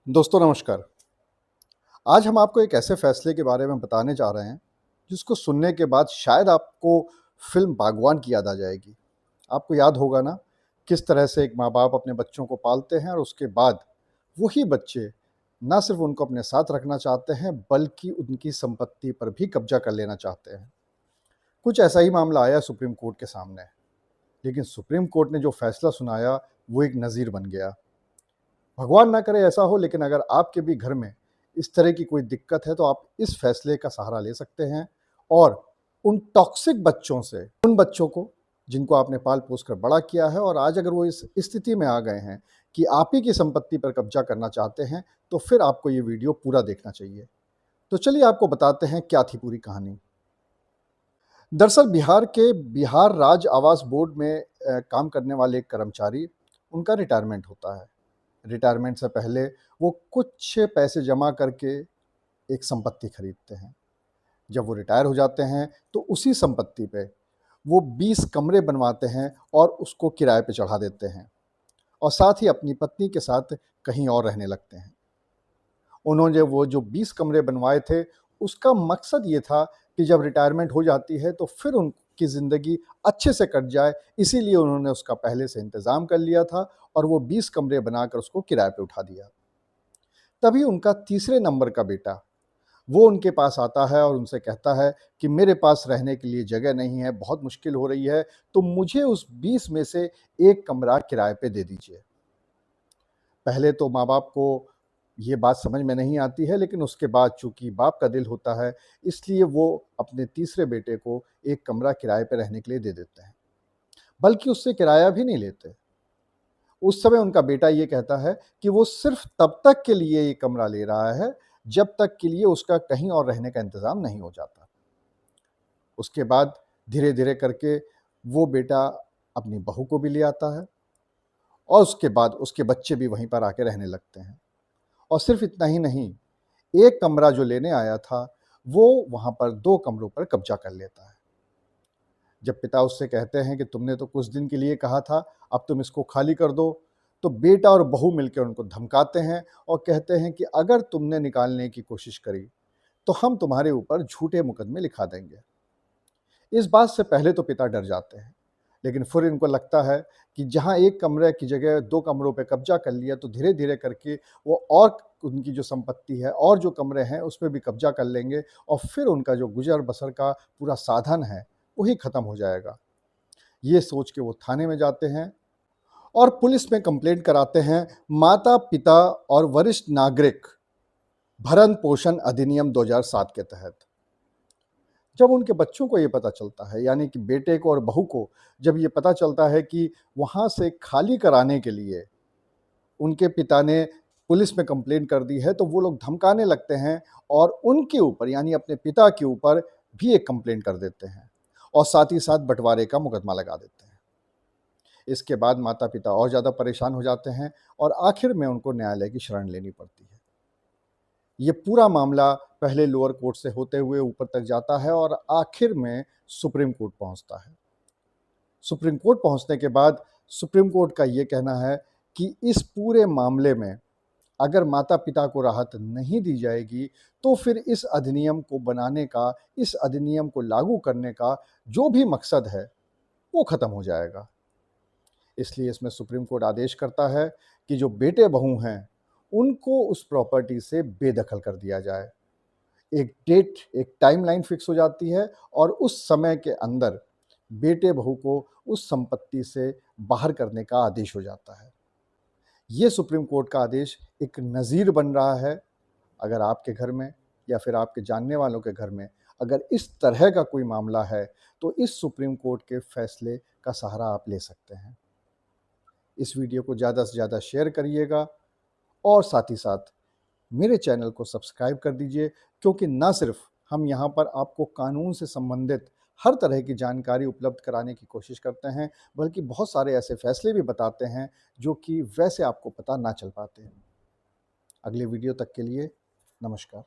दोस्तों नमस्कार। आज हम आपको एक ऐसे फैसले के बारे में बताने जा रहे हैं, जिसको सुनने के बाद शायद आपको फ़िल्म बागवान की याद आ जाएगी। आपको याद होगा ना, किस तरह से एक माँ-बाप अपने बच्चों को पालते हैं और उसके बाद वही बच्चे ना सिर्फ़ उनको अपने साथ रखना चाहते हैं, बल्कि उनकी संपत्ति पर भी कब्ज़ा कर लेना चाहते हैं। कुछ ऐसा ही मामला आया सुप्रीम कोर्ट के सामने, लेकिन सुप्रीम कोर्ट ने जो फैसला सुनाया, वो एक नज़ीर बन गया। भगवान ना करे ऐसा हो, लेकिन अगर आपके भी घर में इस तरह की कोई दिक्कत है तो आप इस फैसले का सहारा ले सकते हैं और उन टॉक्सिक बच्चों से, उन बच्चों को जिनको आपने पाल पोस कर बड़ा किया है और आज अगर वो इस स्थिति में आ गए हैं कि आप ही की संपत्ति पर कब्जा करना चाहते हैं, तो फिर आपको ये वीडियो पूरा देखना चाहिए। तो चलिए आपको बताते हैं क्या थी पूरी कहानी। दरअसल बिहार के बिहार राज्य आवास बोर्ड में काम करने वाले एक कर्मचारी, उनका रिटायरमेंट होता है। रिटायरमेंट से पहले वो कुछ पैसे जमा करके एक संपत्ति खरीदते हैं। जब वो रिटायर हो जाते हैं तो उसी संपत्ति पे वो 20 कमरे बनवाते हैं और उसको किराए पे चढ़ा देते हैं और साथ ही अपनी पत्नी के साथ कहीं और रहने लगते हैं। उन्होंने वो जो 20 कमरे बनवाए थे, उसका मकसद ये था कि जब रिटायरमेंट हो जाती है तो फिर उनकी ज़िंदगी अच्छे से कट जाए, इसीलिए उन्होंने उसका पहले से इंतज़ाम कर लिया था और वो 20 कमरे बनाकर उसको किराए पे उठा दिया। तभी उनका तीसरे नंबर का बेटा, वो उनके पास आता है और उनसे कहता है कि मेरे पास रहने के लिए जगह नहीं है, बहुत मुश्किल हो रही है, तो मुझे उस 20 में से 1 कमरा किराए पे दे दीजिए। पहले तो माँ-बाप को ये बात समझ में नहीं आती है, लेकिन उसके बाद चूँकि बाप का दिल होता है, इसलिए वो अपने तीसरे बेटे को 1 कमरा किराए पे रहने के लिए दे देते हैं। बल्कि उससे किराया भी नहीं लेते। उस समय उनका बेटा ये कहता है कि वो सिर्फ़ तब तक के लिए ये कमरा ले रहा है, जब तक के लिए उसका कहीं और रहने का इंतज़ाम नहीं हो जाता। उसके बाद धीरे-धीरे करके वो बेटा अपनी बहू को भी ले आता है और उसके बाद उसके बच्चे भी वहीं पर आके रहने लगते हैं। और सिर्फ़ इतना ही नहीं, एक कमरा जो लेने आया था, वो वहाँ पर 2 कमरों पर कब्ज़ा कर लेता है। जब पिता उससे कहते हैं कि तुमने तो कुछ दिन के लिए कहा था, अब तुम इसको खाली कर दो, तो बेटा और बहू मिलकर उनको धमकाते हैं और कहते हैं कि अगर तुमने निकालने की कोशिश करी, तो हम तुम्हारे ऊपर झूठे मुकदमे लिखा देंगे। इस बात से पहले तो पिता डर जाते हैं, लेकिन फिर इनको लगता है कि जहाँ एक कमरे की जगह 2 कमरों पे कब्ज़ा कर लिया, तो धीरे-धीरे करके वो और उनकी जो संपत्ति है और जो कमरे हैं, उस पे भी कब्ज़ा कर लेंगे और फिर उनका जो गुज़र-बसर का पूरा साधन है, वही ख़त्म हो जाएगा। ये सोच के वो थाने में जाते हैं और पुलिस में कंप्लेंट कराते हैं माता-पिता और वरिष्ठ नागरिक भरण-पोषण अधिनियम 2007 के तहत। जब उनके बच्चों को ये पता चलता है, यानी कि बेटे को और बहू को जब ये पता चलता है कि वहाँ से खाली कराने के लिए उनके पिता ने पुलिस में कंप्लेंट कर दी है, तो वो लोग धमकाने लगते हैं और उनके ऊपर यानी अपने पिता के ऊपर भी एक कंप्लेंट कर देते हैं और साथ ही साथ बँटवारे का मुकदमा लगा देते हैं। इसके बाद माता-पिता और ज़्यादा परेशान हो जाते हैं और आखिर में उनको न्यायालय की शरण लेनी पड़ती है। ये पूरा मामला पहले लोअर कोर्ट से होते हुए ऊपर तक जाता है और आखिर में सुप्रीम कोर्ट पहुंचता है। सुप्रीम कोर्ट पहुंचने के बाद सुप्रीम कोर्ट का ये कहना है कि इस पूरे मामले में अगर माता-पिता को राहत नहीं दी जाएगी, तो फिर इस अधिनियम को बनाने का, इस अधिनियम को लागू करने का जो भी मकसद है, वो खत्म हो जाएगा। इसलिए इसमें सुप्रीम कोर्ट आदेश करता है कि जो बेटे-बहू हैं, उनको उस प्रॉपर्टी से बेदखल कर दिया जाए। एक डेट, एक टाइमलाइन फिक्स हो जाती है और उस समय के अंदर बेटे-बहू को उस संपत्ति से बाहर करने का आदेश हो जाता है। ये सुप्रीम कोर्ट का आदेश एक नज़ीर बन रहा है। अगर आपके घर में या फिर आपके जानने वालों के घर में अगर इस तरह का कोई मामला है, तो इस सुप्रीम कोर्ट के फैसले का सहारा आप ले सकते हैं। इस वीडियो को ज़्यादा से ज़्यादा शेयर करिएगा और साथ ही साथ मेरे चैनल को सब्सक्राइब कर दीजिए, क्योंकि ना सिर्फ हम यहाँ पर आपको कानून से संबंधित हर तरह की जानकारी उपलब्ध कराने की कोशिश करते हैं, बल्कि बहुत सारे ऐसे फैसले भी बताते हैं जो कि वैसे आपको पता ना चल पाते हैं। अगले वीडियो तक के लिए नमस्कार।